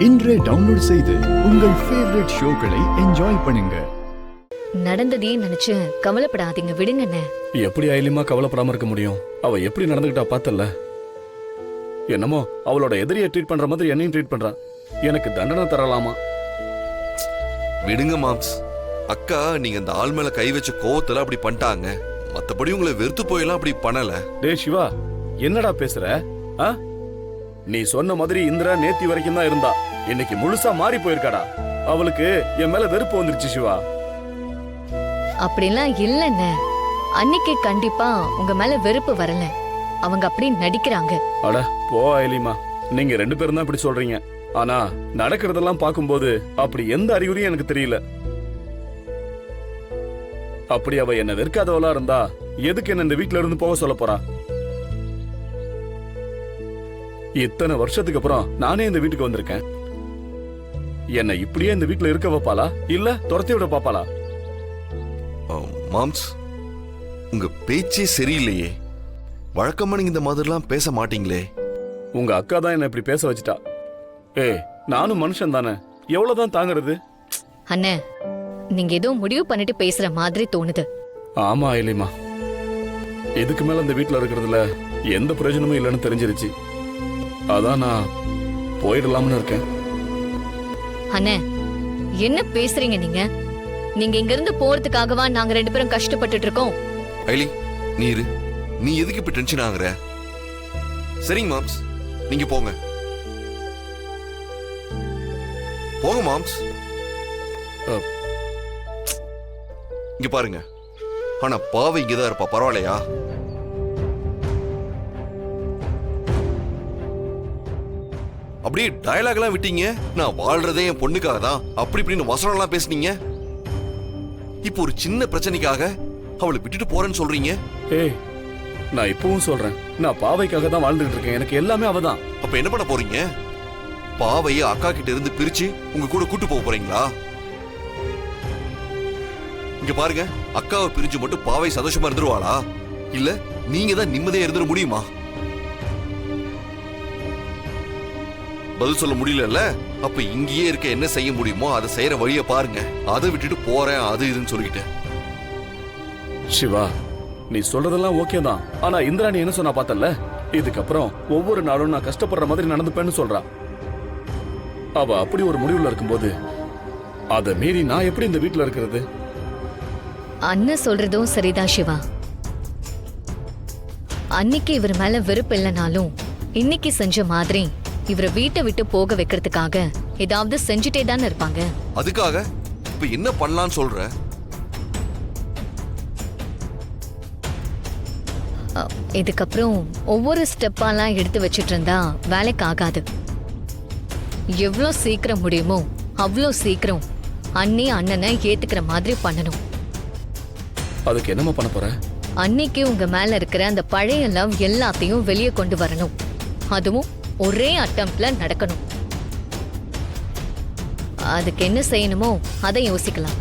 இன்றே டவுன்லோட் செய்து உங்கள் ஃபேவரட் ஷோக்களை என்ஜாய் பண்ணுங்க. நடந்ததே நினைச்சு கவலைப்படாதீங்க, விடுங்கண்ணே. எப்படி ஐலிமா கவலைப்படாம இருக்க முடியும்? அவ எப்படி நடந்துகிட்டா பார்த்தல. என்னமோ அவளோட எதிரியை ட்ரீட் பண்ற மாதிரி என்னையும் ட்ரீட் பண்றான். எனக்கு தண்டனை தரலாமா? விடுங்க மாம்ஸ். அக்கா நீங்க அந்த ஆள் மேல கை வச்ச கோவத்துல அப்படி பண்ணிட்டாங்க. மத்தபடி உங்களை வெறுத்து போயெல்லாம் அப்படி பண்ணல. டே சிவா, என்னடா பேசுற? நீ சொன்ன மாதிரி இந்திரா நேத்தி வரைக்கும் தான் இருந்தா. இன்னைக்கு முழுசா மாறி போயிருக்காடா. அவளுக்கு என் மேல வெறுப்பு வந்துருச்சு சிவா. அப்படிலாம் இல்லண்ணே. அன்னைக்கு கண்டிப்பா உங்க மேல வெறுப்பு வரல. அவங்க அப்படி நடிக்கிறாங்க. அட போ ஐலிமா, நீங்க 2 பேரும் தான் இப்படி சொல்றீங்க. ஆனா நடக்கிறதெல்லாம் பார்க்கும்போது அப்படி எந்த அறிகுறியும் எனக்கு தெரியல. அப்படி அவ என்ன வெறுக்காதவளா இருந்தா எதுக்கு என்ன இந்த வீட்டுல இருந்து போக சொல்ல போறா? இத்தனை வருஷத்துக்கு அப்புறம் நானே இந்த வீட்டுக்கு வந்திருக்கேன். என்ன இப்படியே இந்த வீட்டுல இருக்க வைப்பாளா இல்ல துரத்தி விட பாப்பாளா? மாம்ஸ், உங்க பேச்சே சரியில்லையே. வழக்கமா நீங்க இந்த மாதிரிலாம் பேச மாட்டீங்களே. உங்க அக்கா தான் என்ன இப்படி பேச வச்சுட்டா. நானும் மனுஷன் தானே, எவ்வளவுதான் தாங்குறது? அண்ணே, நீங்க ஏதோ முடிவு பண்ணிட்டு பேசுற மாதிரி தோணுது. ஆமா ஐலிமா, இதுக்கு மேல இந்த வீட்டுல இருக்கிறதுல எந்த பிரயோஜனமும் இல்லைன்னு தெரிஞ்சிருச்சு. அதான் நான் போயிடலாம்னு இருக்கேன். அண்ணே, என்ன பேசுறீங்க நீங்க? நீங்க இங்க இருந்து போறதுக்காகவா நாங்க 2 பேரும் கஷ்டப்பட்டுட்டு இருக்கோம்? ஐலி, நீ எதுக்கு இப்ப டென்ஷன் ஆகுற? சரிங்க மாம்ஸ், நீங்க போங்க போங்க மாம்ஸ். இங்க பாருங்க, ஆனா பாவை இங்கதான் இருப்பா, பரவாயில்லையா? அப்படியே டயலாக் எல்லாம் விட்டீங்க. நான் வாழ்றதே என் பொண்ணுக்காக தான் அப்படி இப்படின்னு வசனம் எல்லாம் பேசுனீங்க. இப்போ ஒரு சின்ன பிரச்சனைக்காக அவளை விட்டுட்டு போறேன்னு சொல்றீங்க. நான் இப்பவும் சொல்றேன், நான் பாவைக்காக தான் வாழ்ந்துட்டு இருக்கேன். எனக்கு எல்லாமே அவதான். அப்ப என்ன பண்ண போறீங்க? பாவைய அக்கா கிட்ட இருந்து பிரிச்சு உங்க கூட கூட்டு போக போறீங்களா? இங்க பாருங்க, அக்காவை பிரிஞ்சு மட்டும் பாவை சந்தோஷமா இருந்துருவாளா? இல்ல நீங்க தான் நிம்மதியா இருந்துட முடியுமா? பதில் சொல்ல முடியல. அப்ப இங்கேயே இருக்க என்ன செய்ய முடியுமோ அதை செய்யற வழிய பாருங்க. அதை விட்டுட்டு போறேன் அது இதுன்னு சொல்லிக்கிட்டு. சிவா, நீ சொல்றதெல்லாம் ஓகே தான். ஆனா இந்திராணி என்ன சொன்னா பார்த்தல, இதுக்கப்புறம் ஒவ்வொரு நாளும் நான் கஷ்டப்படுற மாதிரி நடந்துப்பேன்னு சொல்றா. அவ அப்படி ஒரு முடிவுல இருக்கும்போது அதை மீறி நான் எப்படி இந்த வீட்டுல இருக்கிறது? அண்ணன் சொல்றதும் சரிதான் சிவா. அன்னைக்கு இவர் மேல வெறுப்பு இல்லைனாலும் இன்னைக்கு செஞ்ச மாதிரி இவரை வீட்டை விட்டு போக வைக்கிறதுக்காக ஏதாவது செஞ்சுட்டே தானே இருப்பாங்க. அதுக்காக இப்ப என்ன பண்ணலாம்னு சொல்ற? இதுக்கப்புறம் ஒவ்வொரு ஸ்டெப்பாலாம் எடுத்து வச்சிட்டு இருந்தா வேலைக்கு ஆகாது. எவ்வளோ சீக்கிரம் முடியுமோ அவ்வளோ சீக்கிரம் அண்ணனை ஏத்துக்கிற மாதிரி பண்ணணும். அதுக்கு என்னமா பண்ண போற? அன்னைக்கு உங்க மேல இருக்கிற அந்த பழைய லவ் எல்லாத்தையும் வெளியே கொண்டு வரணும். அதுவும் ஒரே அட்டம்ப்ட்ல நடக்கணும். அதுக்கு என்ன செய்யணுமோ அதை யோசிக்கலாம்.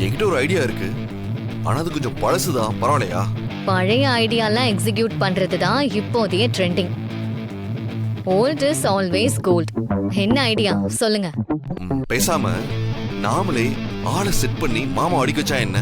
என்கிட்ட ஒரு ஐடியா இருக்கு, ஆனா அது கொஞ்சம் பழசுதான். பரவாயில்லையா? பழைய ஐடியாலாம் எக்ஸிக்யூட் பண்றதுதான் இப்போதைய trending. Old is always gold. என்ன ஐடியா சொல்லுங்க. பேசாம நாமளே ஆளை செட் பண்ணி மாமா அடிக்க வச்சா என்ன?